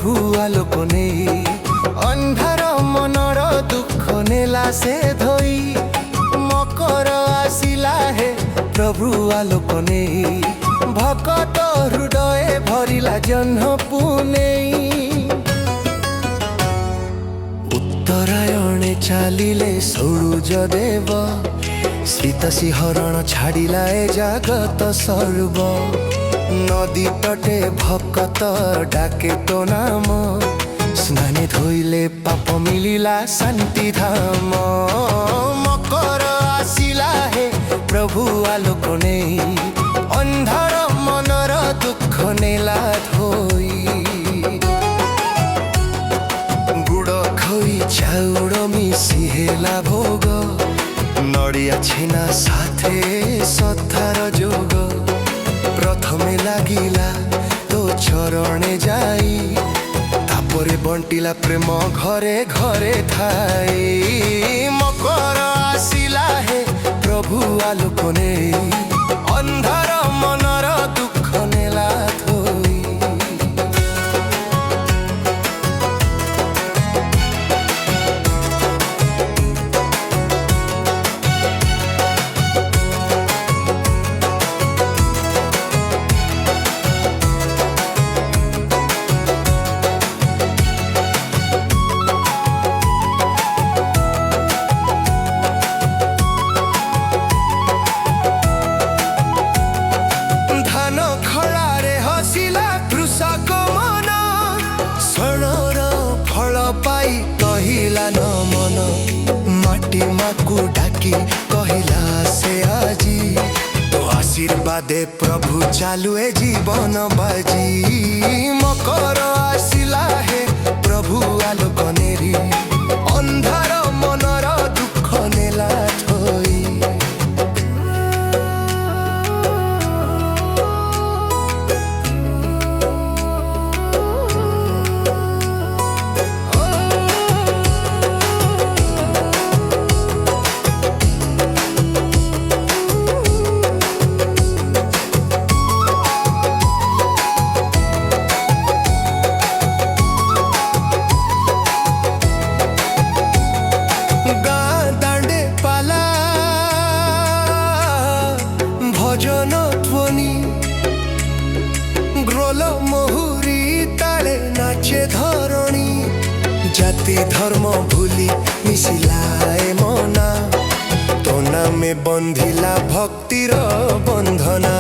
प्रभु आलोक नहीं अंधार मनर दुख नेला से धोई मकर आसिला हे प्रभु आलोक नहीं भकत हृदय भरिला जह्न पुनेई उत्तरायणे चालिले सूरज देव शीत शिहरण छाड़िला ए जगत सर्व नदी तटे भकत डाके तो नाम स्नाने धोइले पाप मिलिला शांति धाम मकर आसिला हे प्रभु आलोक नहीं अंधार मनर दुख नेला धोई गुड़ खोई चाउड़ मिसी हेला भोग नड़िया छेना साथे सत्तार जोग प्रथमे लागिला तो चरणे जाई तापरे बंटिला प्रेम घरे घरे थाई मकर आसिला हे प्रभु आलोक नहीं अंधार मनर दुख नेला धोई न मन माटी माकू डाकी कहिला से आजी तो आशीर्वादे प्रभु चालू ए जीवन बाजी मकर आसिला हे प्रभु आलोक नेरी अंधार मनर दुख नेला धोई भजन ध्वनि ग्रोल महुरी ताले नाचे धरणी जाति धर्म भूली मिसिला ए मना तो नामे बंधिला भक्तिर बंधना।